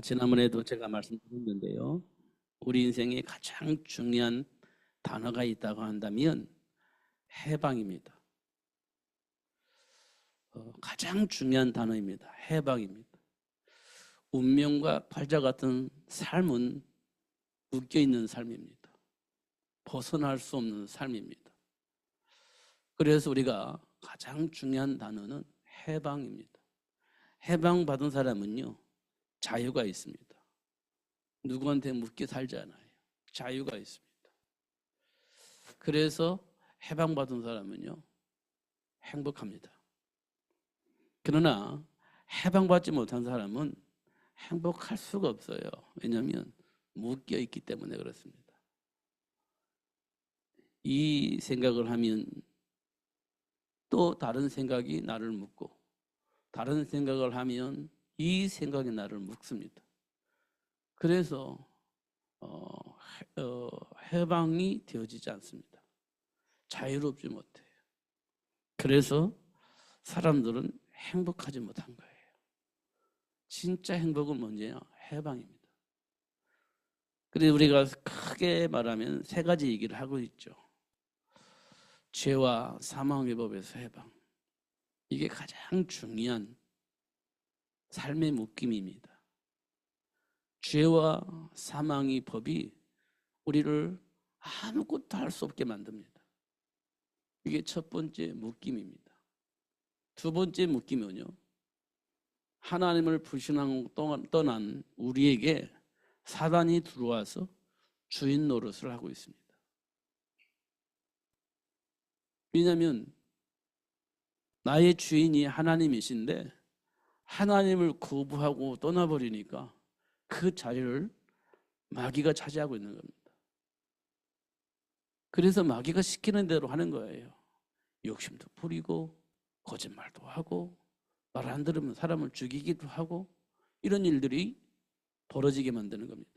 지난번에도 제가 말씀드렸는데요. 우리 인생에 가장 중요한 단어가 있다고 한다면 해방입니다. 가장 중요한 단어입니다. 해방입니다. 운명과 팔자 같은 삶은 묶여있는 삶입니다. 벗어날 수 없는 삶입니다. 그래서 우리가 가장 중요한 단어는 해방입니다. 해방받은 사람은요, 자유가 있습니다. 누구한테 묶여 살지 않아요. 자유가 있습니다. 그래서 해방받은 사람은요, 행복합니다. 그러나 해방받지 못한 사람은 행복할 수가 없어요. 왜냐하면 묶여 있기 때문에 그렇습니다. 이 생각을 하면 또 다른 생각이 나를 묶고, 다른 생각을 하면 이 생각이 나를 묶습니다. 그래서 해방이 되어지지 않습니다. 자유롭지 못해요. 그래서 사람들은 행복하지 못한 거예요. 진짜 행복은 뭔지요? 해방입니다. 그래서 우리가 크게 말하면 세 가지 얘기를 하고 있죠. 죄와 사망의 법에서 해방. 이게 가장 중요한 삶의 묶임입니다. 죄와 사망의 법이 우리를 아무것도 할 수 없게 만듭니다. 이게 첫 번째 묶임입니다. 두 번째 묶임은요, 하나님을 불신하고 떠난 우리에게 사단이 들어와서 주인 노릇을 하고 있습니다. 왜냐하면 나의 주인이 하나님이신데 하나님을 거부하고 떠나버리니까 그 자리를 마귀가 차지하고 있는 겁니다. 그래서 마귀가 시키는 대로 하는 거예요. 욕심도 부리고 거짓말도 하고 말 안 들으면 사람을 죽이기도 하고 이런 일들이 벌어지게 만드는 겁니다.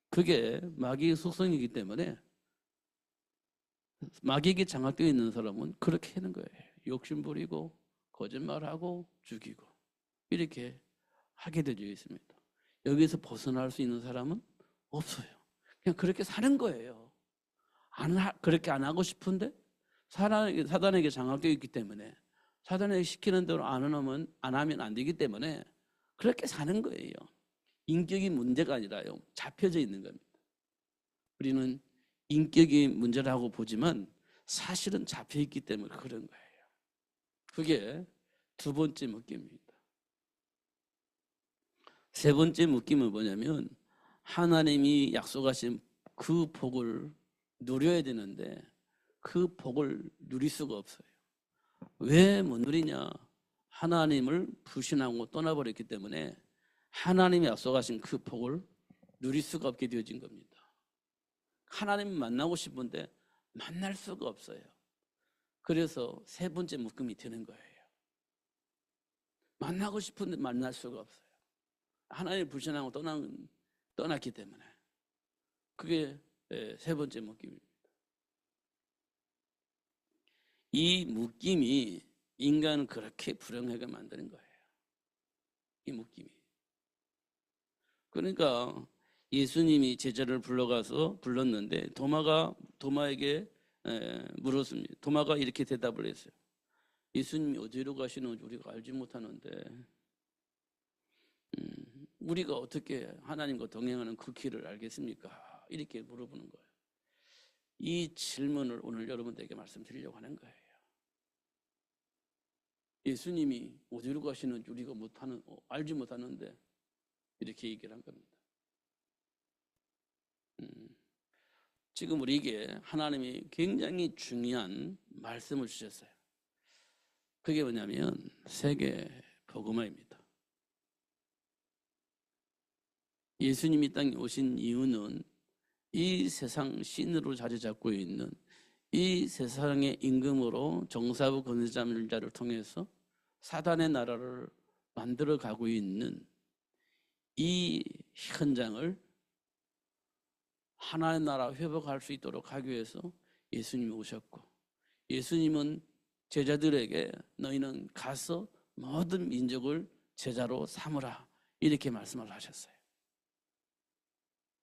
그게 마귀의 속성이기 때문에 마귀에게 장악되어 있는 사람은 그렇게 하는 거예요. 욕심 부리고 거짓말하고 죽이고 이렇게 하게 되어 있습니다. 여기서 벗어날 수 있는 사람은 없어요. 그냥 그렇게 사는 거예요. 그렇게 안 하고 싶은데 사단에게 장악되어 있기 때문에 사단에게 시키는 대로 안 하면 안 되기 때문에 그렇게 사는 거예요. 인격이 문제가 아니라요, 잡혀져 있는 겁니다. 우리는 인격이 문제라고 보지만 사실은 잡혀있기 때문에 그런 거예요. 그게 두 번째 묶임입니다. 세 번째 묶임은 뭐냐면 하나님이 약속하신 그 복을 누려야 되는데 그 복을 누릴 수가 없어요. 왜 못 누리냐? 하나님을 불신하고 떠나버렸기 때문에 하나님이 약속하신 그 복을 누릴 수가 없게 되어진 겁니다. 하나님을 만나고 싶은데 만날 수가 없어요. 그래서 세 번째 묶음이 되는 거예요. 만나고 싶은데 만날 수가 없어요. 하나님을 불신하고 떠났기 때문에. 그게 세 번째 묶임입니다. 이 묶임이 인간을 그렇게 불행하게 만드는 거예요. 이 묶임이. 그러니까 예수님이 제자를 불렀는데 도마에게 물었습니다. 도마가 이렇게 대답을 했어요. 예수님이 어디로 가시는지 우리가 알지 못하는데 우리가 어떻게 하나님과 동행하는 그 길을 알겠습니까? 이렇게 물어보는 거예요. 이 질문을 오늘 여러분들에게 말씀드리려고 하는 거예요. 예수님이 어디로 가시는지 우리가 알지 못하는데 이렇게 얘기를 한 겁니다. 지금 우리에게 하나님이 굉장히 중요한 말씀을 주셨어요. 그게 뭐냐면 세계 복음화입니다. 예수님이 땅에 오신 이유는 이 세상 신으로 자리 잡고 있는 이 세상의 임금으로 정사부 권세자를 통해서 사단의 나라를 만들어 가고 있는 이 현장을 하나의 나라 회복할 수 있도록 하기 위해서 예수님이 오셨고, 예수님은 제자들에게 너희는 가서 모든 민족을 제자로 삼으라 이렇게 말씀을 하셨어요.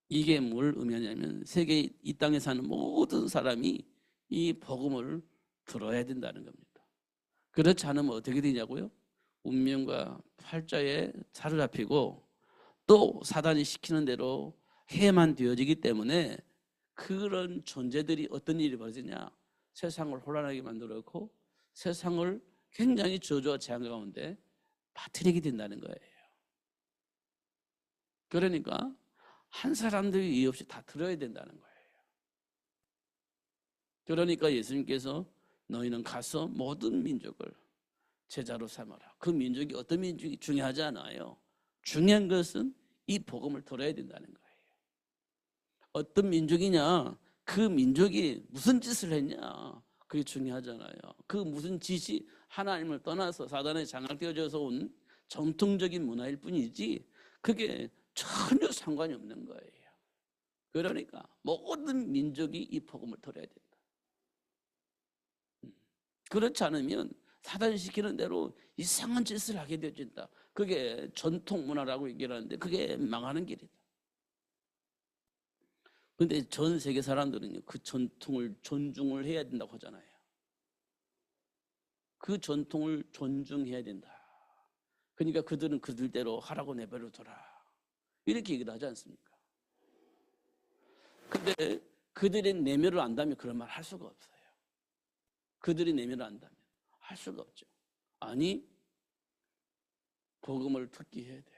이게 뭘 의미하냐면 세계 이 땅에 사는 모든 사람이 이 복음을 들어야 된다는 겁니다. 그렇지 않으면 어떻게 되냐고요? 운명과 팔자에 사로잡히고 또 사단이 시키는 대로 해만 되어지기 때문에 그런 존재들이 어떤 일이 벌어지냐? 세상을 혼란하게 만들었고 세상을 굉장히 저주와 재앙 가운데 빠뜨리게 된다는 거예요. 그러니까 한 사람도 이유 없이 다 들어야 된다는 거예요. 그러니까 예수님께서 너희는 가서 모든 민족을 제자로 삼아라. 그 민족이 어떤 민족이 중요하지 않아요. 중요한 것은 이 복음을 들어야 된다는 거예요. 어떤 민족이냐? 그 민족이 무슨 짓을 했냐? 그게 중요하잖아요. 그 무슨 짓이 하나님을 떠나서 사단에 장악되어져서 온 전통적인 문화일 뿐이지 그게 전혀 상관이 없는 거예요. 그러니까 모든 민족이 이 복음을 들어야 된다. 그렇지 않으면 사단이 시키는 대로 이상한 짓을 하게 되어진다. 그게 전통 문화라고 얘기를 하는데 그게 망하는 길이다. 그런데 전 세계 사람들은요, 그 전통을 존중을 해야 된다고 하잖아요. 그 전통을 존중해야 된다. 그러니까 그들은 그들대로 하라고 내버려둬라. 이렇게 얘기를 하지 않습니까? 근데 그들의 내면을 안다면 그런 말 할 수가 없어요. 그들이 내면을 안다면 할 수가 없죠. 아니, 복음을 듣게 해야 돼.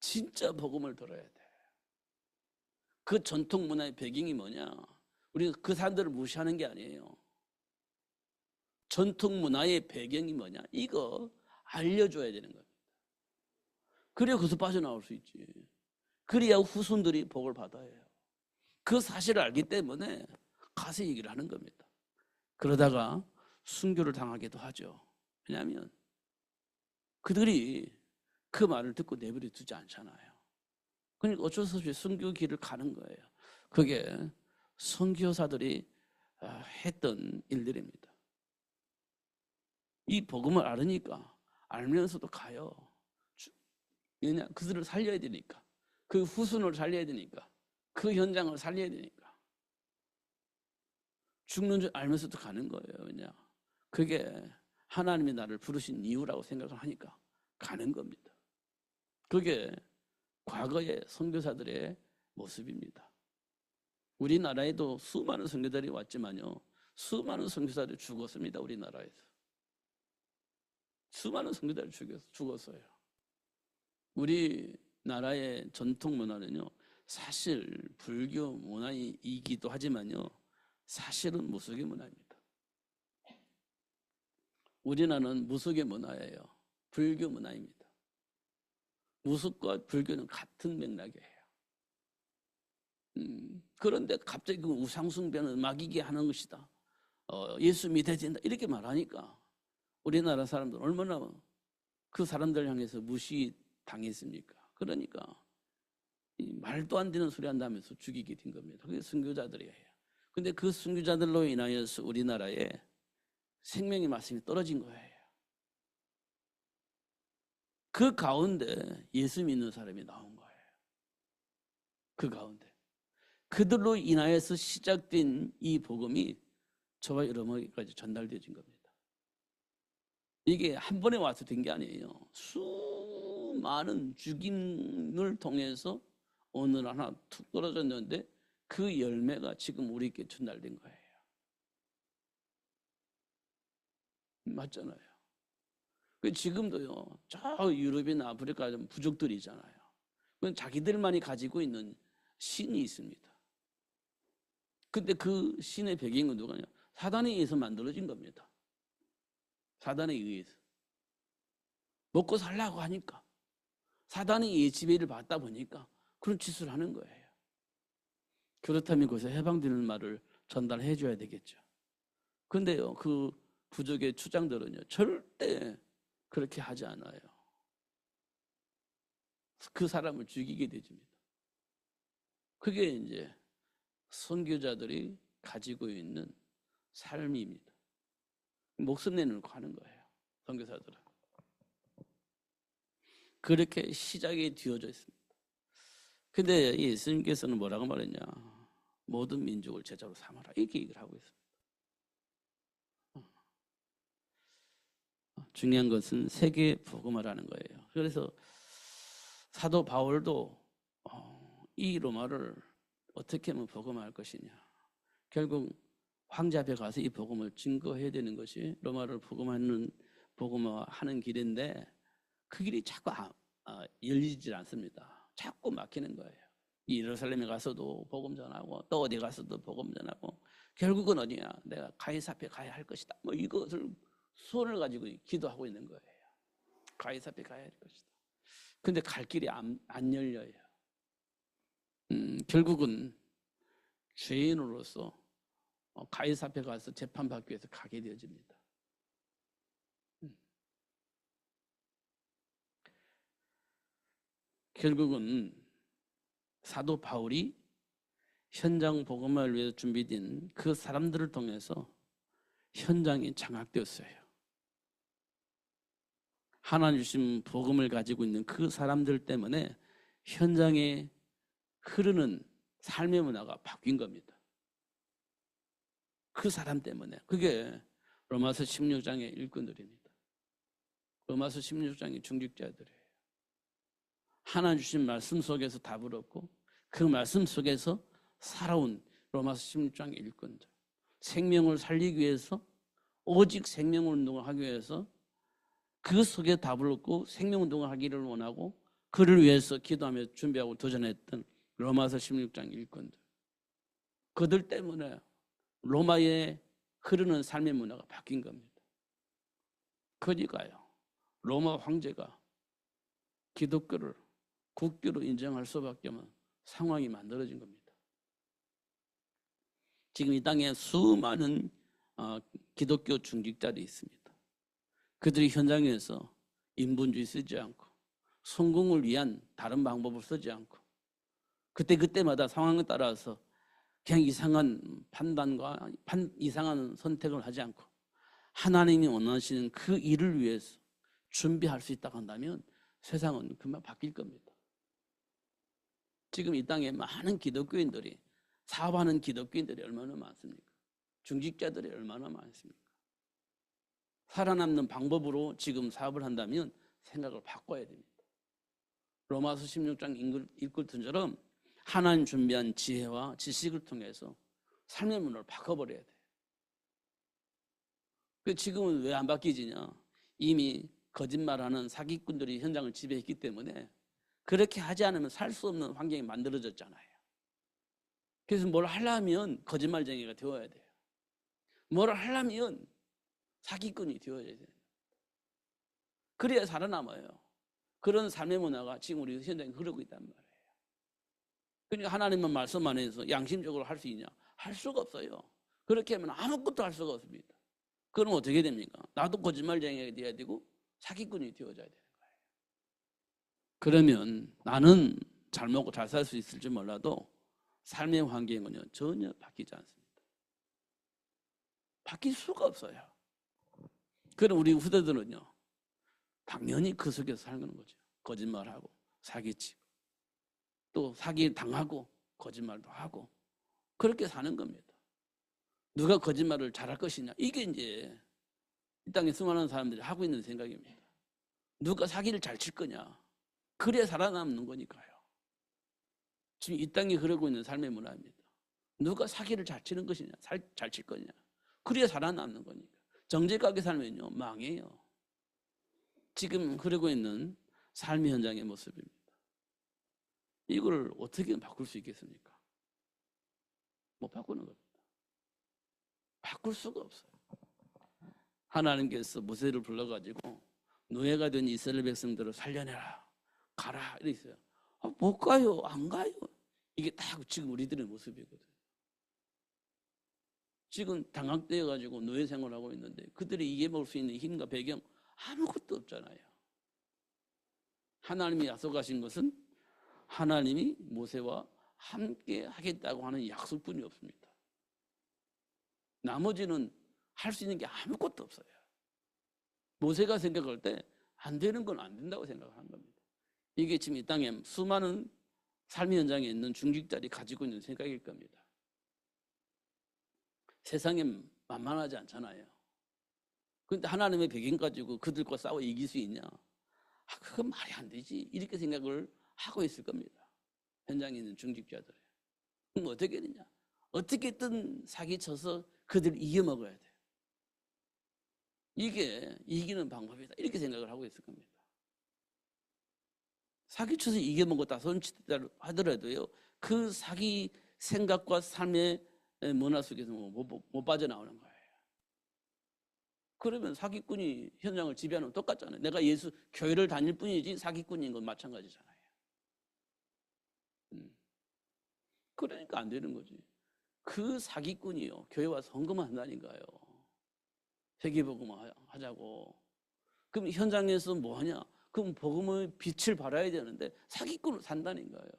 진짜 복음을 들어야 돼. 그 전통 문화의 배경이 뭐냐? 우리가 그 사람들을 무시하는 게 아니에요. 전통 문화의 배경이 뭐냐? 이거 알려줘야 되는 겁니다. 그래야 거기서 빠져나올 수 있지. 그래야 후손들이 복을 받아야 해요. 그 사실을 알기 때문에 가서 얘기를 하는 겁니다. 그러다가 순교를 당하기도 하죠. 왜냐하면 그들이 그 말을 듣고 내버려 두지 않잖아요. 그러니까 어쩔 수 없이 순교 길을 가는 거예요. 그게 선교사들이 했던 일들입니다. 이 복음을 알으니까 알면서도 가요. 왜냐? 그들을 살려야 되니까. 그 후손을 살려야 되니까. 그 현장을 살려야 되니까. 죽는 줄 알면서도 가는 거예요. 왜냐? 그게 하나님이 나를 부르신 이유라고 생각을 하니까 가는 겁니다. 그게 과거의 선교사들의 모습입니다. 우리나라에도 수많은 선교사들이 왔지만요. 수많은 선교사들이 죽었습니다. 우리나라에서. 수많은 선교사들이 죽었어요. 우리나라의 전통 문화는요. 사실 불교 문화이기도 하지만요. 사실은 무속의 문화입니다. 우리나라는 무속의 문화예요. 불교 문화입니다. 무속과 불교는 같은 맥락이에요. 그런데 갑자기 그 우상숭배는 마귀게 하는 것이다. 예수 믿어야 된다. 이렇게 말하니까 우리나라 사람들 얼마나 그 사람들 향해서 무시당했습니까? 그러니까 말도 안 되는 소리 한다면서 죽이게 된 겁니다. 그게 순교자들이에요. 근데 그 순교자들로 인하여서 우리나라에 생명의 말씀이 떨어진 거예요. 그 가운데 예수 믿는 사람이 나온 거예요. 그 가운데. 그들로 인하여서 시작된 이 복음이 저와 여러분에게까지 전달되어진 겁니다. 이게 한 번에 와서 된 게 아니에요. 수많은 죽임을 통해서 오늘 하나 툭 떨어졌는데 그 열매가 지금 우리에게 전달된 거예요. 맞잖아요. 지금도요, 저 유럽이나 아프리카 부족들이 있잖아요. 그건 자기들만이 가지고 있는 신이 있습니다. 근데 그 신의 배경은 누가냐? 사단에 의해서 만들어진 겁니다. 사단에 의해서. 먹고 살라고 하니까. 사단의 지배를 받다 보니까 그런 짓을 하는 거예요. 그렇다면 거기서 해방되는 말을 전달해 줘야 되겠죠. 근데요, 그 부족의 추장들은요, 절대 그렇게 하지 않아요. 그 사람을 죽이게 되집니다. 그게 이제 선교자들이 가지고 있는 삶입니다. 목숨 내놓고 하는 거예요. 선교사들은. 그렇게 시작이 되어져 있습니다. 근데 예수님께서는 뭐라고 말했냐? 모든 민족을 제자로 삼아라. 이렇게 얘기를 하고 있습니다. 중요한 것은 세계 복음화라는 거예요. 그래서 사도 바울도 이 로마를 어떻게 하면 복음화할 것이냐. 결국 황제 앞에 가서 이 복음을 증거해야 되는 것이 로마를 복음화하는 길인데 그 길이 자꾸 열리질 않습니다. 자꾸 막히는 거예요. 예루살렘에 가서도 복음 전하고 또 어디 가서도 복음 전하고 결국은 어디냐? 내가 가이사 앞에 가야 할 것이다. 뭐 이것을 손을 가지고 기도하고 있는 거예요. 가이사 앞에 가야 할 것이다. 근데 갈 길이 안 열려요. 결국은 죄인으로서 가이사 앞에 가서 재판받기 위해서 가게 되어집니다. 결국은 사도 바울이 현장 복음화를 위해서 준비된 그 사람들을 통해서 현장이 장악되었어요. 하나님 주신 복음을 가지고 있는 그 사람들 때문에 현장에 흐르는 삶의 문화가 바뀐 겁니다. 그 사람 때문에. 그게 로마서 16장의 일꾼들입니다. 로마서 16장의 중직자들이에요. 하나님 주신 말씀 속에서 답을 얻고 그 말씀 속에서 살아온 로마서 16장의 일꾼들. 생명을 살리기 위해서 오직 생명운동을 하기 위해서 그 속에 답을 얻고 생명운동을 하기를 원하고 그를 위해서 기도하며 준비하고 도전했던 로마서 16장 일꾼들. 그들 때문에 로마에 흐르는 삶의 문화가 바뀐 겁니다. 그러니까요. 로마 황제가 기독교를 국교로 인정할 수밖에 없는 상황이 만들어진 겁니다. 지금 이 땅에 수많은 기독교 중직자들이 있습니다. 그들이 현장에서 인본주의 쓰지 않고 성공을 위한 다른 방법을 쓰지 않고 그때마다 상황에 따라서 그냥 이상한 판단과 이상한 선택을 하지 않고 하나님이 원하시는 그 일을 위해서 준비할 수 있다고 한다면 세상은 금방 바뀔 겁니다. 지금 이 땅에 많은 기독교인들이 사업하는 기독교인들이 얼마나 많습니까? 중직자들이 얼마나 많습니까? 살아남는 방법으로 지금 사업을 한다면 생각을 바꿔야 됩니다. 로마서 16장 일꾼들처럼 하나님 준비한 지혜와 지식을 통해서 삶의 문화를 바꿔버려야 돼요. 지금은 왜 안 바뀌지냐? 이미 거짓말하는 사기꾼들이 현장을 지배했기 때문에 그렇게 하지 않으면 살 수 없는 환경이 만들어졌잖아요. 그래서 뭘 하려면 거짓말쟁이가 되어야 돼요. 뭘 하려면 사기꾼이 되어야 돼요. 그래야 살아남아요. 그런 삶의 문화가 지금 우리 현장에 흐르고 있단 말이에요. 그러니까 하나님은 말씀 안에서 양심적으로 할 수 있냐? 할 수가 없어요. 그렇게 하면 아무것도 할 수가 없습니다. 그럼 어떻게 됩니까? 나도 거짓말쟁이가 되어야 되고 사기꾼이 되어져야 되는 거예요. 그러면 나는 잘 먹고 잘 살 수 있을지 몰라도 삶의 환경은요 전혀 바뀌지 않습니다. 바뀔 수가 없어요. 그럼 우리 후대들은요 당연히 그 속에서 살는 거죠. 거짓말하고 사기치고 또 사기 당하고 거짓말도 하고 그렇게 사는 겁니다. 누가 거짓말을 잘할 것이냐 이게 이제 이 땅에 수많은 사람들이 하고 있는 생각입니다. 누가 사기를 잘 칠 거냐 그래야 살아남는 거니까요. 지금 이 땅에 흐르고 있는 삶의 문화입니다. 누가 사기를 잘 치는 것이냐 잘 칠 거냐 그래야 살아남는 거니까. 정직하게 살면요 망해요. 지금 흐르고 있는 삶의 현장의 모습입니다. 이걸 어떻게 바꿀 수 있겠습니까? 못 바꾸는 겁니다. 바꿀 수가 없어요. 하나님께서 모세를 불러가지고 노예가 된 이스라엘 백성들을 살려내라 가라 이랬어요. 못 가요. 안 가요. 이게 딱 지금 우리들의 모습이거든요. 지금 당학되어가지고 노예 생활하고 있는데 그들이 이겨먹을 수 있는 힘과 배경 아무것도 없잖아요. 하나님이 약속하신 것은 하나님이 모세와 함께 하겠다고 하는 약속뿐이 없습니다. 나머지는 할 수 있는 게 아무것도 없어요. 모세가 생각할 때 안 되는 건 안 된다고 생각하는 겁니다. 이게 지금 이 땅에 수많은 삶의 현장에 있는 중직자들이 가지고 있는 생각일 겁니다. 세상에 만만하지 않잖아요. 그런데 하나님의 배경 가지고 그들과 싸워 이길 수 있냐? 그건 말이 안 되지. 이렇게 생각을 하고 있을 겁니다. 현장에 있는 중직자들. 그럼 어떻게 되냐? 어떻게든 사기쳐서 그들을 이겨먹어야 돼요. 이게 이기는 방법이다. 이렇게 생각을 하고 있을 겁니다. 사기쳐서 이겨먹었다 손치다 하더라도요, 그 사기 생각과 삶의 문화 속에서 못 빠져나오는 거예요. 그러면 사기꾼이 현장을 지배하는 건 똑같잖아요. 내가 교회를 다닐 뿐이지 사기꾼인 건 마찬가지잖아요. 그러니까 안 되는 거지. 그 사기꾼이요, 교회와 선거만 한다니까요. 세계복음화 하자고. 그럼 현장에서 뭐 하냐? 그럼 복음의 빛을 발해야 되는데 사기꾼으로 산다는 거예요.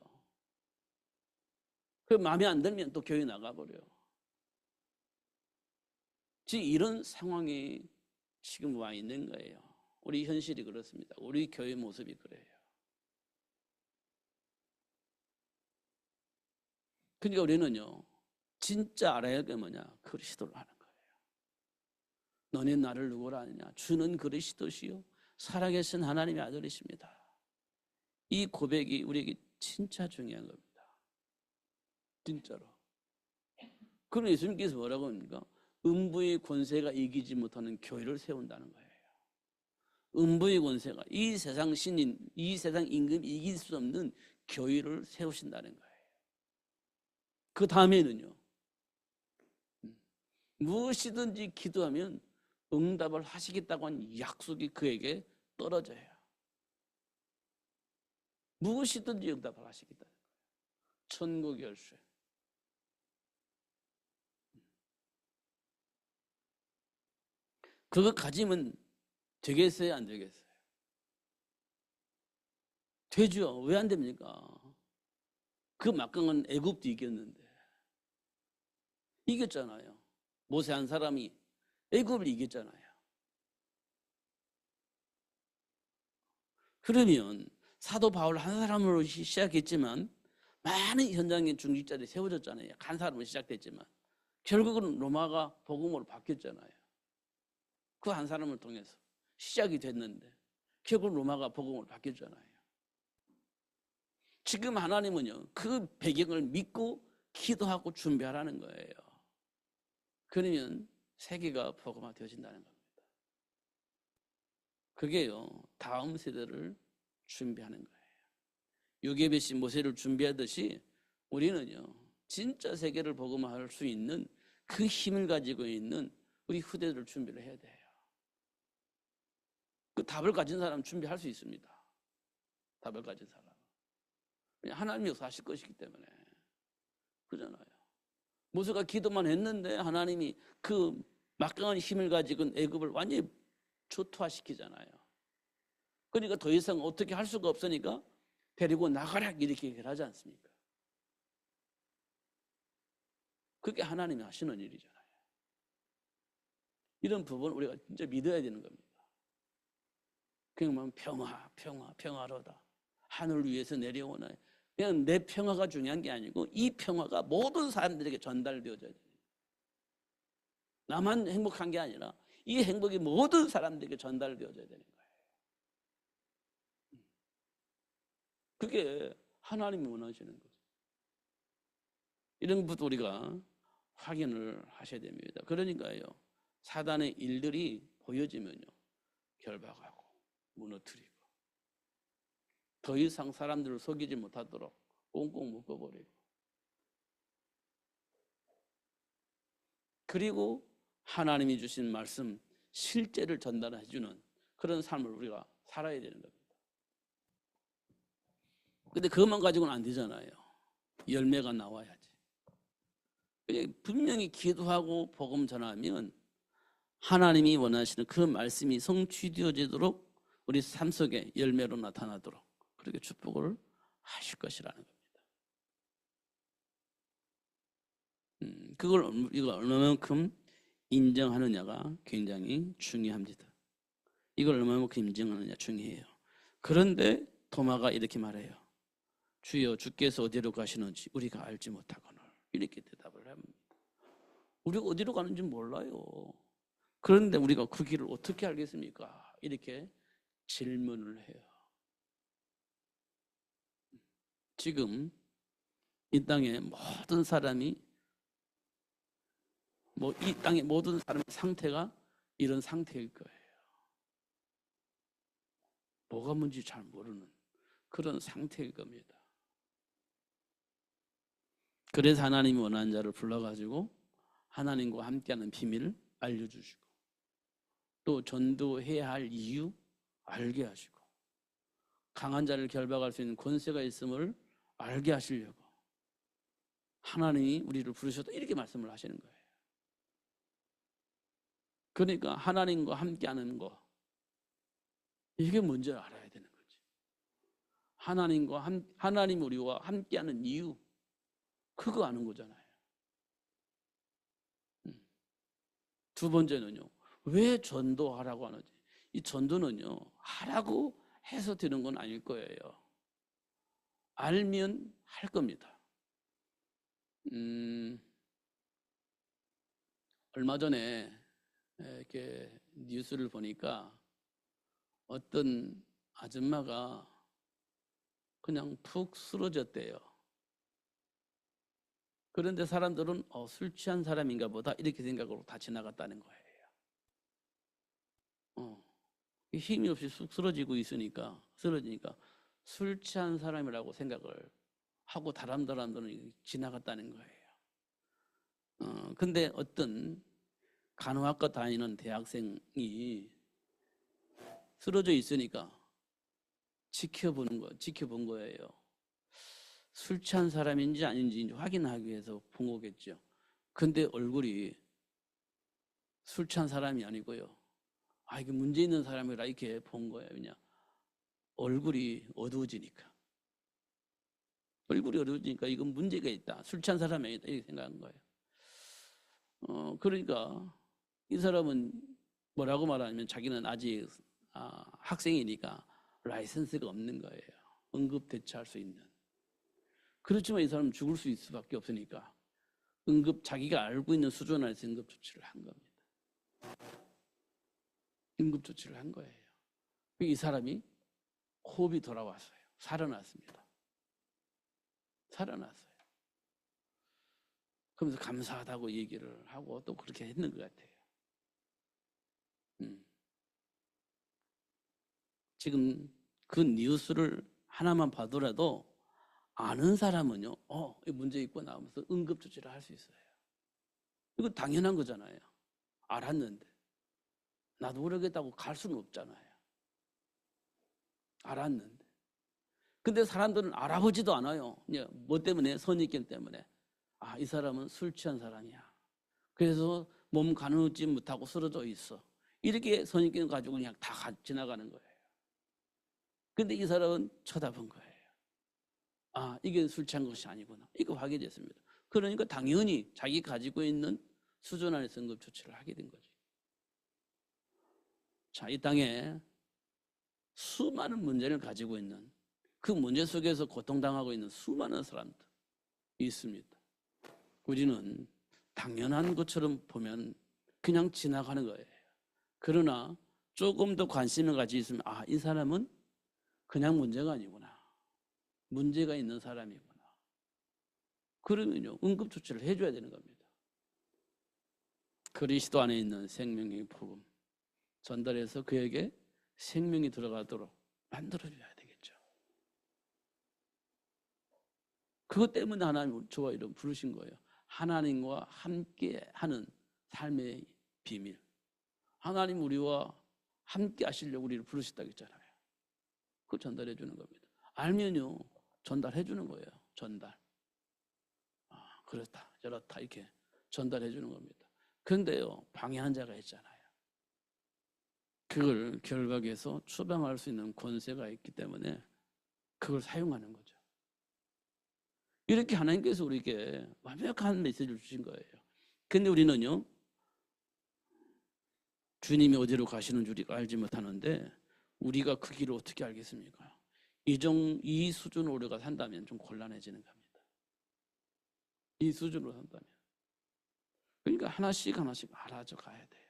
그 마음에 안 들면 또 교회 나가버려요. 지금 이런 상황이 지금 와 있는 거예요. 우리 현실이 그렇습니다. 우리 교회 모습이 그래요. 그러니까 우리는요, 진짜 알아야 할 게 뭐냐? 그리스도를 아는 거예요. 너네 나를 누구라 하느냐? 주는 그리스도시요 살아계신 하나님의 아들이십니다. 이 고백이 우리에게 진짜 중요한 겁니다. 진짜로. 그럼 예수님께서 뭐라고 합니까? 음부의 권세가 이기지 못하는 교회를 세운다는 거예요. 음부의 권세가 이 세상 신인, 이 세상 임금이 이길 수 없는 교회를 세우신다는 거예요. 그 다음에는요, 무엇이든지 기도하면 응답을 하시겠다고 한 약속이 그에게 떨어져요. 무엇이든지 응답을 하시겠다는 거예요. 천국 열쇠. 그거 가지면 되겠어요, 안 되겠어요? 되죠. 왜 안 됩니까? 그 막강한 애굽도 이겼는데. 이겼잖아요. 모세 한 사람이 애굽을 이겼잖아요. 그러면 사도 바울 한 사람으로 시작했지만 많은 현장의 중직자들이 세워졌잖아요. 한 사람으로 시작됐지만 결국은 로마가 복음으로 바뀌었잖아요. 그 한 사람을 통해서 시작이 됐는데 결국 로마가 복음으로 바뀌었잖아요. 지금 하나님은요, 그 배경을 믿고 기도하고 준비하라는 거예요. 그러면 세계가 복음화 되어진다는 겁니다. 그게요, 다음 세대를 준비하는 거예요. 요게벳이 모세를 준비하듯이 우리는요, 진짜 세계를 복음화할 수 있는 그 힘을 가지고 있는 우리 후대들을 준비를 해야 돼요. 그 답을 가진 사람 준비할 수 있습니다. 답을 가진 사람. 하나님이 역사하실 것이기 때문에. 그러잖아요. 모세가 기도만 했는데 하나님이 그 막강한 힘을 가지고 애굽을 완전히 초토화시키잖아요. 그러니까 더 이상 어떻게 할 수가 없으니까 데리고 나가라 이렇게 얘기를 하지 않습니까? 그게 하나님이 하시는 일이잖아요. 이런 부분 우리가 진짜 믿어야 되는 겁니다. 그냥 평화로다. 하늘 위에서 내려오나. 그냥 내 평화가 중요한 게 아니고 이 평화가 모든 사람들에게 전달되어져야 돼요. 나만 행복한 게 아니라 이 행복이 모든 사람들에게 전달되어져야 되는 거예요. 그게 하나님이 원하시는 거죠. 이런 것도 우리가 확인을 하셔야 됩니다. 그러니까요, 사단의 일들이 보여지면요, 결박하고 무너뜨리고 더 이상 사람들을 속이지 못하도록 꽁꽁 묶어버리고, 그리고 하나님이 주신 말씀 실제를 전달해주는 그런 삶을 우리가 살아야 되는 겁니다. 근데 그것만 가지고는 안 되잖아요. 열매가 나와야지. 분명히 기도하고 복음 전하면 하나님이 원하시는 그 말씀이 성취되어지도록 우리 삶 속에 열매로 나타나도록 그렇게 축복을 하실 것이라는 겁니다. 그걸 우리가 얼마만큼 인정하느냐가 굉장히 중요합니다. 이걸 얼마만큼 인정하느냐 중요해요. 그런데 도마가 이렇게 말해요. 주여 주께서 어디로 가시는지 우리가 알지 못하거늘. 이렇게 대답을 합니다. 우리가 어디로 가는지 몰라요. 그런데 우리가 그 길을 어떻게 알겠습니까? 이렇게 질문을 해요. 지금 이 땅의 모든 사람이 이 땅의 모든 사람의 상태가 이런 상태일 거예요. 뭐가 뭔지 잘 모르는 그런 상태일 겁니다. 그래서 하나님이 원하는 자를 불러가지고 하나님과 함께하는 비밀을 알려주시고 또 전도해야 할 이유 알게 하시고 강한 자를 결박할 수 있는 권세가 있음을 알게 하시려고 하나님이 우리를 부르셨다 이렇게 말씀을 하시는 거예요. 그러니까 하나님과 함께하는 거 이게 뭔지 알아야 되는 거지. 하나님 우리와 함께하는 이유 그거 아는 거잖아요. 두 번째는요. 왜 전도하라고 하는지. 이 전도는요. 하라고 해서 되는 건 아닐 거예요. 알면 할 겁니다. 얼마 전에 이렇게 뉴스를 보니까 어떤 아줌마가 그냥 푹 쓰러졌대요. 그런데 사람들은 술 취한 사람인가 보다 이렇게 생각으로 다 지나갔다는 거예요. 힘이 없이 쑥 쓰러지니까 술 취한 사람이라고 생각을 하고 다른 사람들은 지나갔다는 거예요. 근데 어떤 간호학과 다니는 대학생이 쓰러져 있으니까 지켜본 거예요. 술 취한 사람인지 아닌지 확인하기 위해서 본 거겠죠. 근데 얼굴이 술 취한 사람이 아니고요. 이게 문제 있는 사람이라 이렇게 본 거예요. 그냥 얼굴이 어두워지니까. 이건 문제가 있다. 술 취한 사람이 아니다. 이렇게 생각한 거예요. 그러니까 이 사람은 뭐라고 말하냐면 자기는 아직 학생이니까 라이선스가 없는 거예요. 응급 대처할 수 있는. 그렇지만 이 사람은 죽을 수밖에 없으니까 자기가 알고 있는 수준 안에서 응급 조치를 한 겁니다. 응급 조치를 한 거예요. 이 사람이 호흡이 돌아왔어요. 살아났습니다. 그러면서 감사하다고 얘기를 하고 또 그렇게 했는 것 같아요. 지금 그 뉴스를 하나만 봐더라도 아는 사람은요, 이 문제 있구나 하면서 응급조치를 할 수 있어요. 이거 당연한 거잖아요. 알았는데. 나도 모르겠다고 갈 수는 없잖아요. 알았는데. 근데 사람들은 알아보지도 않아요. 뭐 때문에? 선입견 때문에. 이 사람은 술 취한 사람이야. 그래서 몸 가누지 못하고 쓰러져 있어. 이렇게 선입견 가지고 그냥 다 지나가는 거예요. 근데 이 사람은 쳐다본 거예요. 이게 술 취한 것이 아니구나. 이거 확인됐습니다. 그러니까 당연히 자기 가지고 있는 수준 안에서 응급조치를 하게 된 거지. 자, 이 땅에 수많은 문제를 가지고 있는 그 문제 속에서 고통당하고 있는 수많은 사람들 있습니다. 우리는 당연한 것처럼 보면 그냥 지나가는 거예요. 그러나 조금 더 관심을 가지고 있으면 이 사람은 그냥 문제가 아니구나. 문제가 있는 사람이구나. 그러면요, 응급조치를 해줘야 되는 겁니다. 그리스도 안에 있는 생명의 복음 전달해서 그에게 생명이 들어가도록 만들어줘야 되겠죠. 그것 때문에 하나님 저와 이런 부르신 거예요. 하나님과 함께하는 삶의 비밀. 하나님 우리와 함께 하시려고 우리를 부르셨다고 했잖아요. 그거 전달해 주는 겁니다. 알면요, 전달해 주는 거예요. 전달. 그렇다, 저렇다 이렇게 전달해 주는 겁니다. 그런데요, 방해한 자가 있잖아요. 그걸 결박해서 추방할 수 있는 권세가 있기 때문에 그걸 사용하는 거죠. 이렇게 하나님께서 우리에게 완벽한 메시지를 주신 거예요. 근데 우리는요, 주님이 어디로 가시는 줄 우리가 알지 못하는데 우리가 그 길을 어떻게 알겠습니까? 이 수준으로 우리가 산다면 좀 곤란해지는 겁니다. 이 수준으로 산다면. 그러니까 하나씩 알아져 가야 돼요.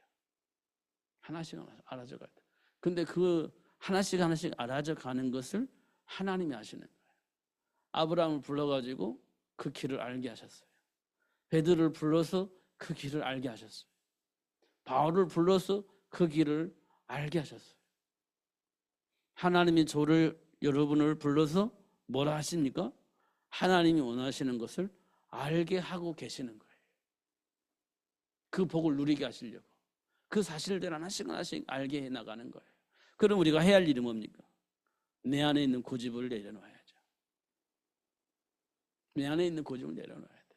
하나씩 알아져 가야 돼요. 근데 그 하나씩 알아져 가는 것을 하나님이 하시는 거예요. 아브라함을 불러가지고 그 길을 알게 하셨어요. 베드로를 불러서 그 길을 알게 하셨어요. 바울을 불러서 그 길을 알게 하셨어요. 하나님이 여러분을 불러서 뭐라 하십니까? 하나님이 원하시는 것을 알게 하고 계시는 거예요. 그 복을 누리게 하시려고. 그 사실들 하나씩 알게 해나가는 거예요. 그럼 우리가 해야 할 일이 뭡니까? 내 안에 있는 고집을 내려놔야죠. 내 안에 있는 고집을 내려놔야 돼.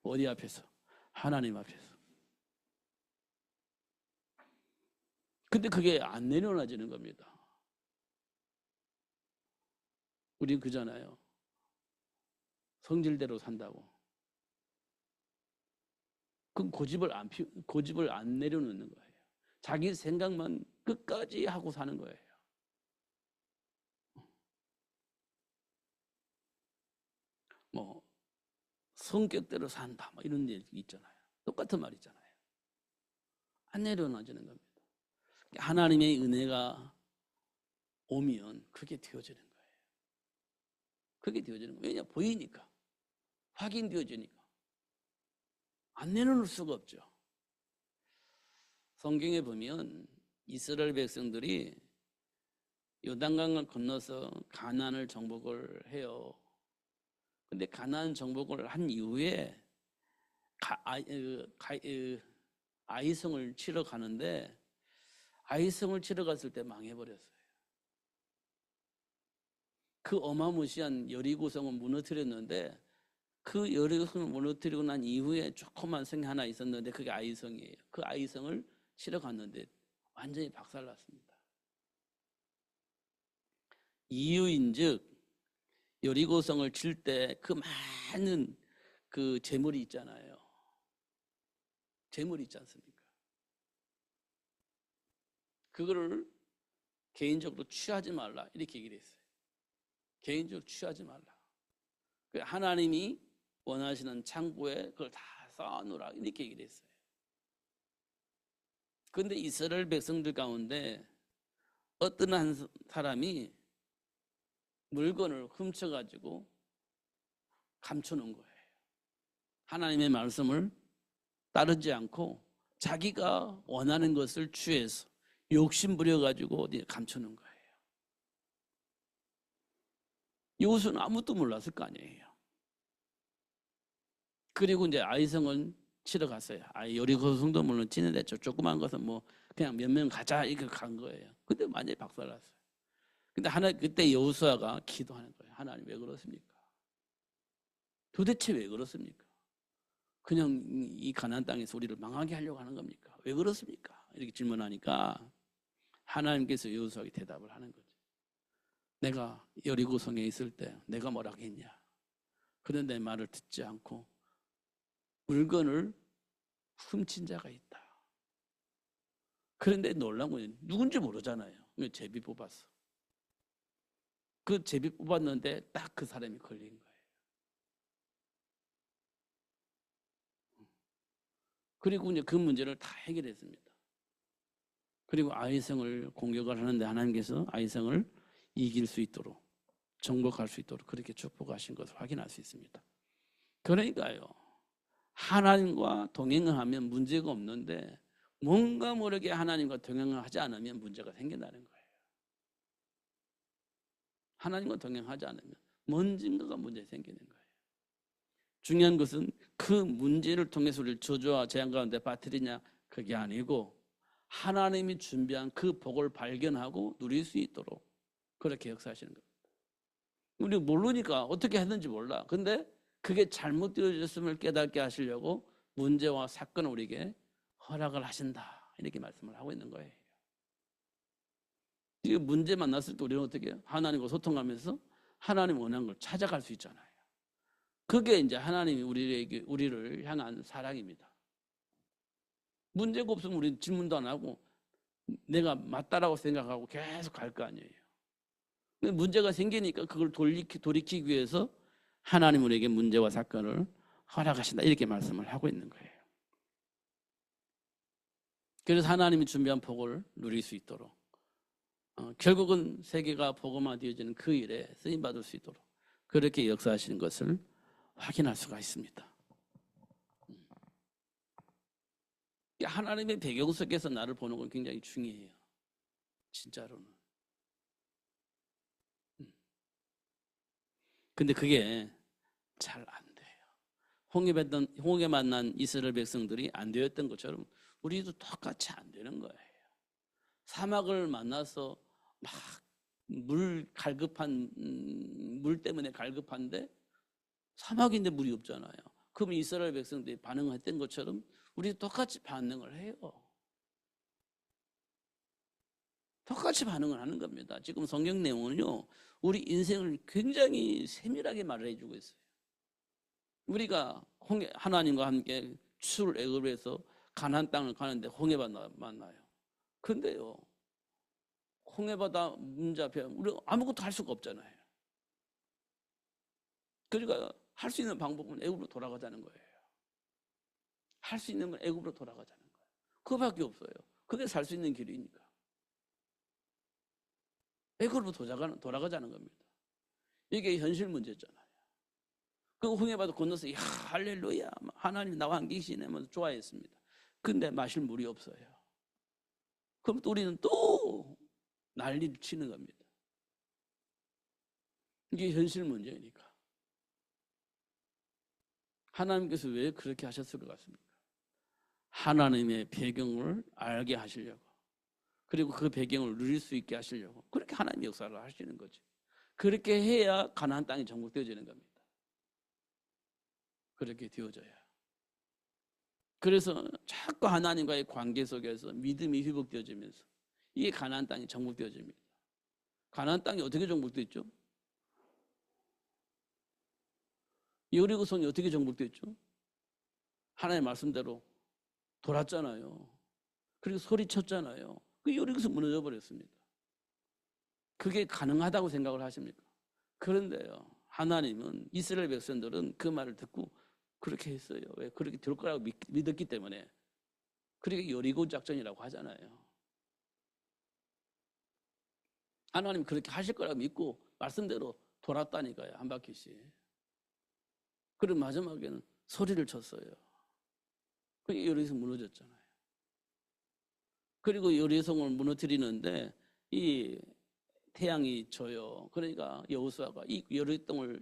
어디 앞에서? 하나님 앞에서. 근데 그게 안 내려놔지는 겁니다. 우린 그잖아요. 성질대로 산다고. 그럼 고집을 안 내려놓는 거예요. 자기 생각만 끝까지 하고 사는 거예요. 뭐 성격대로 산다 뭐 이런 얘기 있잖아요. 똑같은 말 있잖아요. 안 내려놔지는 겁니다. 하나님의 은혜가 오면 그게 되어지는 거예요. 그게 되어지는 거예요. 왜냐? 보이니까. 확인되어지니까. 안 내려놓을 수가 없죠. 성경에 보면 이스라엘 백성들이 요단강을 건너서 가나안을 정복을 해요. 근데 가나안 정복을 한 이후에 아이성을 치러 가는데 아이성을 치러 갔을 때 망해버렸어요. 그 어마무시한 여리고성은 무너뜨렸는데 그 여리고성을 무너뜨리고 난 이후에 조그만 성이 하나 있었는데 그게 아이성이에요. 그 아이성을 치러 갔는데 완전히 박살났습니다. 이유인즉 여리고성을 칠 때 그 많은 그 재물이 있잖아요. 재물이 있지 않습니까? 그거를 개인적으로 취하지 말라 이렇게 얘기를 했어요. 개인적으로 취하지 말라. 하나님이 원하시는 창고에 그걸 다 쌓아놓으라 이렇게 얘기를 했어요. 그런데 이스라엘 백성들 가운데 어떤 한 사람이 물건을 훔쳐가지고 감춰놓은 거예요. 하나님의 말씀을 따르지 않고 자기가 원하는 것을 취해서 욕심 부려가지고 어디 감춰놓은 거예요. 여호수아는 아무것도 몰랐을 거 아니에요. 그리고 이제 아이성은 치러 갔어요. 여리고성도 물론 치는데 저 조그만 것은 뭐 그냥 몇 명 가자 이렇게 간 거예요. 근데 완전히 박살났어요. 근데 그때 여호수아가 기도하는 거예요. 하나님 왜 그렇습니까? 도대체 왜 그렇습니까? 그냥 이 가나안 땅에서 우리를 망하게 하려고 하는 겁니까? 왜 그렇습니까? 이렇게 질문하니까 하나님께서 여호수아에게 대답을 하는 거죠. 내가 여리고성에 있을 때 내가 뭐라고 했냐? 그런데 내 말을 듣지 않고 물건을 훔친 자가 있다. 그런데 놀라운 건 누군지 모르잖아요. 제비 뽑았어. 그 제비 뽑았는데 딱 그 사람이 걸린 거예요. 그리고 이제 그 문제를 다 해결했습니다. 그리고 아이성을 공격을 하는데 하나님께서 아이성을 이길 수 있도록 정복할 수 있도록 그렇게 축복하신 것을 확인할 수 있습니다. 그러니까요. 하나님과 동행하면 문제가 없는데 뭔가 모르게 하나님과 동행을 하지 않으면 문제가 생긴다는 거예요. 하나님과 동행하지 않으면 뭔가 문제가 생기는 거예요. 중요한 것은 그 문제를 통해서 우리를 저주와 재앙 가운데 빠뜨리냐 그게 아니고 하나님이 준비한 그 복을 발견하고 누릴 수 있도록 그렇게 역사하시는 겁니다. 우리가 모르니까 어떻게 했는지 몰라. 근데 그게 잘못되어졌음을 깨닫게 하시려고 문제와 사건을 우리에게 허락을 하신다. 이렇게 말씀을 하고 있는 거예요. 이 문제 만났을 때 우리는 어떻게 해요? 하나님과 소통하면서 하나님 원하는 걸 찾아갈 수 있잖아요. 그게 이제 하나님이 우리를 향한 사랑입니다. 문제가 없으면 우리는 질문도 안 하고 내가 맞다라고 생각하고 계속 갈 거 아니에요. 근데 문제가 생기니까 그걸 돌이키기 위해서 하나님 우리에게 문제와 사건을 허락하신다, 이렇게 말씀을 하고 있는 거예요. 그래서 하나님이 준비한 복을 누릴 수 있도록, 결국은 세계가 복음화되어지는 그 일에 쓰임받을 수 있도록 그렇게 역사하시는 것을 확인할 수가 있습니다. 하나님의 배경 속에서 나를 보는 건 굉장히 중요해요. 진짜로는. 근데 그게 잘 안 돼요. 홍해 만난 이스라엘 백성들이 안 되었던 것처럼 우리도 똑같이 안 되는 거예요. 사막을 만나서 막 물 때문에 갈급한데 사막인데 물이 없잖아요. 그럼 이스라엘 백성들이 반응했던 것처럼 우리도 똑같이 반응을 해요. 똑같이 반응을 하는 겁니다. 지금 성경 내용은요, 우리 인생을 굉장히 세밀하게 말해주고 있어요. 우리가 하나님과 함께 출애굽에서 가나안 땅을 가는데 홍해바다 만나요. 근데요, 홍해바다 문제 앞에 우리 아무것도 할 수가 없잖아요. 그러니까 할 수 있는 방법은 애굽으로 돌아가자는 거예요. 할 수 있는 건 애굽으로 돌아가자는 거예요. 그거밖에 없어요. 그게 살 수 있는 길이니까. 애굽으로 돌아가자는 겁니다. 이게 현실 문제잖아요. 그 홍해바다 건너서 할렐루야, 하나님 나와 함께 계시네면서 좋아했습니다. 근데 마실 물이 없어요. 그럼 또 우리는 또 난리를 치는 겁니다. 이게 현실 문제니까. 하나님께서 왜 그렇게 하셨을 것 같습니까? 하나님의 배경을 알게 하시려고, 그리고 그 배경을 누릴 수 있게 하시려고 그렇게 하나님의 역사를 하시는 거죠. 그렇게 해야 가나안 땅이 정복되어지는 겁니다. 그렇게 되어져야. 그래서 자꾸 하나님과의 관계 속에서 믿음이 회복되어지면서 이게 가나안 땅이 정복되어집니다. 가나안 땅이 어떻게 정복됐죠? 여리고성이 어떻게 정복됐죠? 하나님의 말씀대로 돌았잖아요. 그리고 소리쳤잖아요. 그 여리고성 무너져 버렸습니다. 그게 가능하다고 생각을 하십니까? 그런데요, 하나님은 이스라엘 백성들은 그 말을 듣고 그렇게 했어요. 왜? 그렇게 될 거라고 믿었기 때문에. 그러니까 여리고 작전이라고 하잖아요. 하나님 그렇게 하실 거라고 믿고 말씀대로 돌았다니까요, 한 바퀴씩. 그리고 마지막에는 소리를 쳤어요. 그게 여리고성 무너졌잖아요. 그리고 여리고성을 무너뜨리는데 이 태양이 져요. 그러니까 여호수아가 이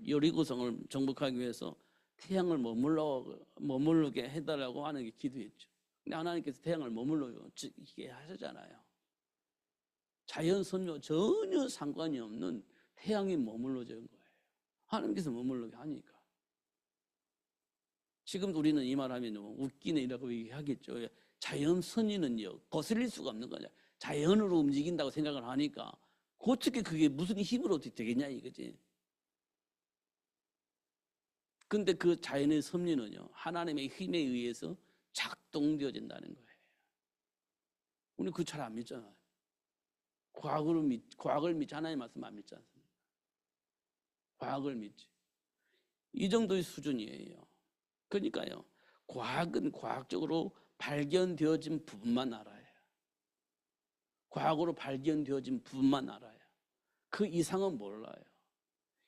여리고성을 정복하기 위해서 태양을 머무르게 해달라고 하는 게 기도했죠. 근데 하나님께서 태양을 머무르게 하셨잖아요. 자연 선묘 전혀 상관이 없는 태양이 머물러진 거예요. 하나님께서 머물르게 하니까. 지금 우리는 이 말하면 웃기네 이라고 얘기하겠죠. 자연 선의는요, 거슬릴 수가 없는 거냐. 자연으로 움직인다고 생각을 하니까 어떻게 그게 무슨 힘으로 되겠냐 이거지. 근데 그 자연의 섭리는요, 하나님의 힘에 의해서 작동되어진다는 거예요. 우리 그거 잘 안 믿잖아요. 과학을 믿지 하나님 말씀 안 믿지 않습니까? 과학을 믿지. 이 정도의 수준이에요. 그러니까요, 과학은 과학적으로 발견되어진 부분만 알아요. 과학으로 발견되어진 부분만 알아요. 그 이상은 몰라요.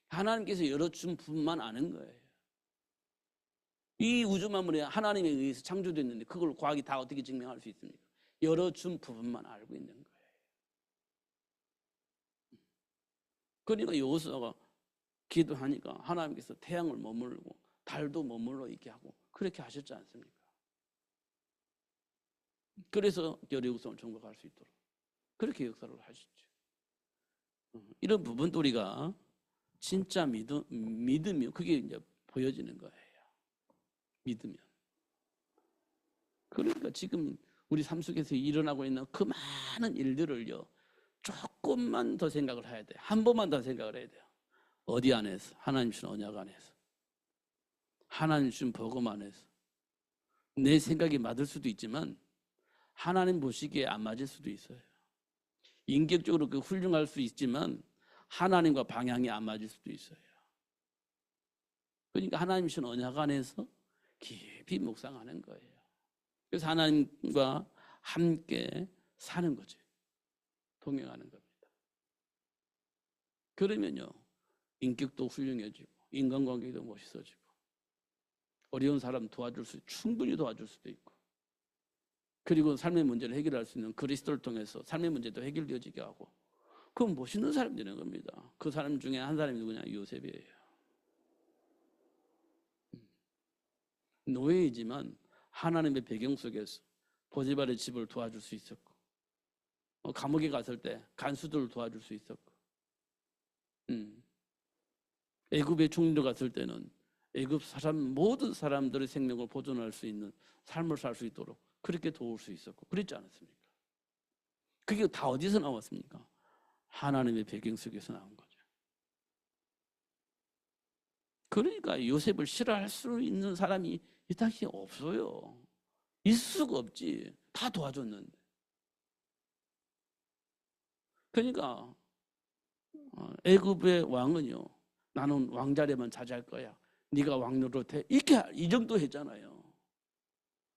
하나님께서 열어준 부분만 아는 거예요. 이 우주 만물이 하나님에 의해서 창조됐는데 그걸 과학이 다 어떻게 증명할 수 있습니까? 열어준 부분만 알고 있는 거예요. 그러니까 여호수아가 기도하니까 하나님께서 태양을 머물고 달도 머물러 있게 하고 그렇게 하셨지 않습니까? 그래서 여리고성을 정복할 수 있도록 그렇게 역사를 하셨죠. 이런 부분도 우리가 진짜 믿음이 그게 이제 보여지는 거예요. 믿으면. 그러니까 지금 우리 삶 속에서 일어나고 있는 그 많은 일들을요, 조금만 더 생각을 해야 돼요. 한 번만 더 생각을 해야 돼요. 어디 안에서? 하나님 주신 언약 안에서. 하나님 주신 복음 안에서. 내 생각이 맞을 수도 있지만 하나님 보시기에 안 맞을 수도 있어요. 인격적으로 그 훌륭할 수 있지만 하나님과 방향이 안 맞을 수도 있어요. 그러니까 하나님 주신 언약 안에서 깊이 묵상하는 거예요. 그래서 하나님과 함께 사는 거죠. 동행하는 겁니다. 그러면요, 인격도 훌륭해지고 인간관계도 멋있어지고 어려운 사람 도와줄 수, 충분히 도와줄 수도 있고, 그리고 삶의 문제를 해결할 수 있는 그리스도를 통해서 삶의 문제도 해결되어지게 하고, 그건 멋있는 사람이 되는 겁니다. 그 사람 중에 한 사람이 누구냐? 요셉이에요. 노예이지만 하나님의 배경 속에서 보디발의 집을 도와줄 수 있었고, 감옥에 갔을 때 간수들을 도와줄 수 있었고, 애굽에 총리로 갔을 때는 애굽 사람 모든 사람들의 생명을 보존할 수 있는 삶을 살 수 있도록 그렇게 도울 수 있었고, 그랬지 않았습니까? 그게 다 어디서 나왔습니까? 하나님의 배경 속에서 나온 거죠. 그러니까 요셉을 싫어할 수 있는 사람이 이 당시에 없어요. 있을 수가 없지. 다 도와줬는데. 그러니까 애굽의 왕은요, 나는 왕자리만 차지할 거야. 네가 왕 노릇해. 이렇게 이 정도 했잖아요.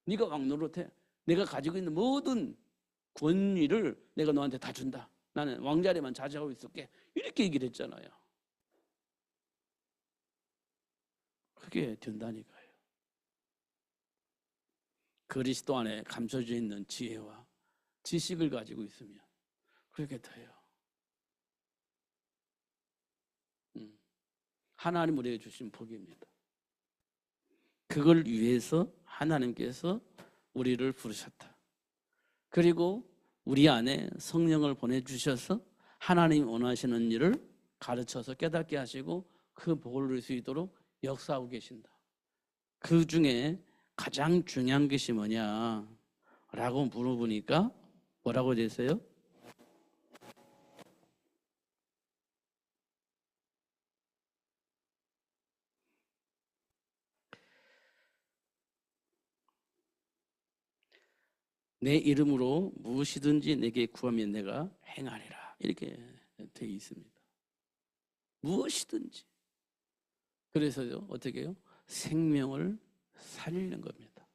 네가 왕 노릇해. 내가 가지고 있는 모든 권위를 내가 너한테 다 준다. 나는 왕자리만 차지하고 있을게. 이렇게 얘기를 했잖아요. 그게 된다니까요. 그리스도 안에 감춰져 있는 지혜와 지식을 가지고 있으면 그렇게 돼요. 하나님 우리에게 주신 복입니다. 그걸 위해서 하나님께서 우리를 부르셨다. 그리고 우리 안에 성령을 보내주셔서 하나님이 원하시는 일을 가르쳐서 깨닫게 하시고 그 복을 누릴 수 있도록 역사하고 계신다. 그 중에 가장 중요한 것이 뭐냐 라고 물어보니까 뭐라고 되세요? 내 이름으로 무엇이든지 내게 구하면 내가 행하리라. 이렇게 되어 있습니다. 무엇이든지. 그래서요, 어떻게 해요? 생명을 살리는 겁니다.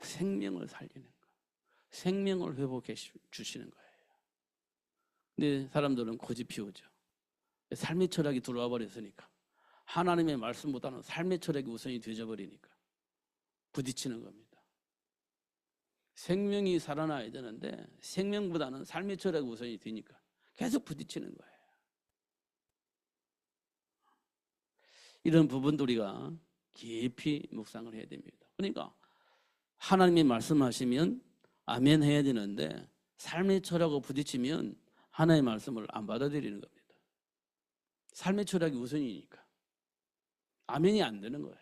생명을 살리는 거. 생명을 회복해 주시는 거예요. 근데 사람들은 고집 피우죠. 삶의 철학이 들어와 버렸으니까. 하나님의 말씀보다는 삶의 철학이 우선이 되어버리니까 부딪히는 겁니다. 생명이 살아나야 되는데 생명보다는 삶의 철학이 우선이 되니까 계속 부딪히는 거예요. 이런 부분도 우리가 깊이 묵상을 해야 됩니다. 그러니까 하나님이 말씀하시면 아멘 해야 되는데 삶의 철학하고 부딪히면 하나님의 말씀을 안 받아들이는 겁니다. 삶의 철학이 우선이니까 아멘이 안 되는 거예요.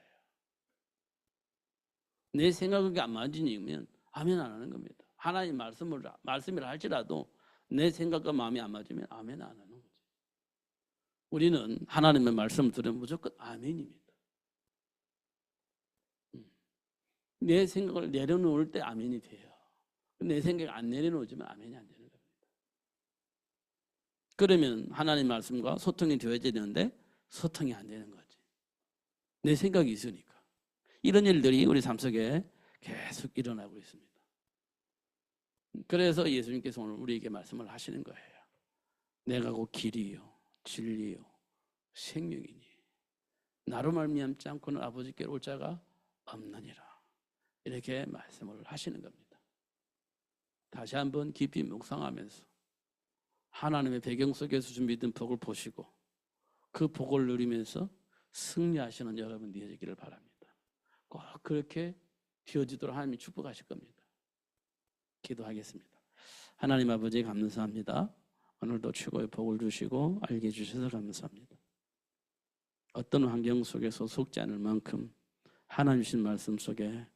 내 생각이 안 맞으면 아멘 안 하는 겁니다. 하나님 말씀이라 할지라도 내 생각과 마음이 안 맞으면 아멘 안 하는 거죠. 우리는 하나님의 말씀을 들으면 무조건 아멘입니다. 내 생각을 내려놓을 때 아멘이 돼요. 내 생각을 안 내려놓으면 아멘이 안 되는 겁니다. 그러면 하나님 말씀과 소통이 되어야 되는데 소통이 안 되는 거지. 내 생각이 있으니까. 이런 일들이 우리 삶 속에 계속 일어나고 있습니다. 그래서 예수님께서 오늘 우리에게 말씀을 하시는 거예요. 내가 곧 길이요 진리요 생명이니 나로 말미암지 않고는 아버지께로 올 자가 없느니라. 이렇게 말씀을 하시는 겁니다. 다시 한번 깊이 묵상하면서 하나님의 배경 속에서 준비된 복을 보시고 그 복을 누리면서 승리하시는 여러분 되시기를 바랍니다. 꼭 그렇게 되어지도록 하나님이 축복하실 겁니다. 기도하겠습니다. 하나님 아버지 감사합니다. 오늘도 최고의 복을 주시고 알게 해주셔서 감사합니다. 어떤 환경 속에서 속지 않을 만큼 하나님 주신 말씀 속에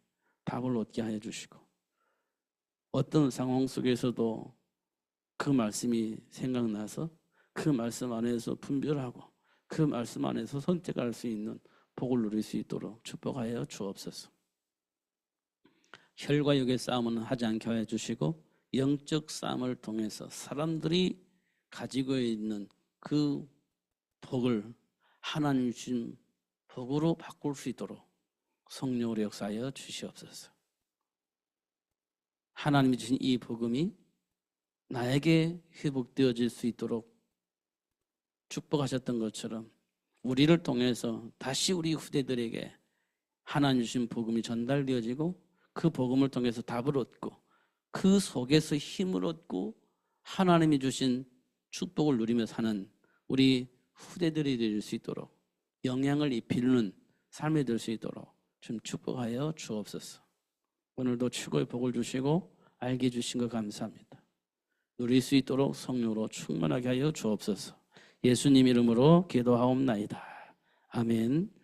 답을 얻게 하여 주시고 어떤 상황 속에서도 그 말씀이 생각나서 그 말씀 안에서 분별하고 그 말씀 안에서 선택할 수 있는 복을 누릴 수 있도록 축복하여 주옵소서. 혈과 육의 싸움은 하지 않게 하여 주시고 영적 싸움을 통해서 사람들이 가지고 있는 그 복을 하나님 주신 복으로 바꿀 수 있도록 성령으로 역사하여 주시옵소서. 하나님이 주신 이 복음이 나에게 회복되어질 수 있도록 축복하셨던 것처럼 우리를 통해서 다시 우리 후대들에게 하나님 주신 복음이 전달되어지고 그 복음을 통해서 답을 얻고 그 속에서 힘을 얻고 하나님이 주신 축복을 누리며 사는 우리 후대들이 될 수 있도록 영향을 입히는 삶이 될 수 있도록 좀 축복하여 주옵소서. 오늘도 최고의 복을 주시고 알게 해주신 것 감사합니다. 누릴 수 있도록 성령으로 충만하게 하여 주옵소서. 예수님 이름으로 기도하옵나이다. 아멘.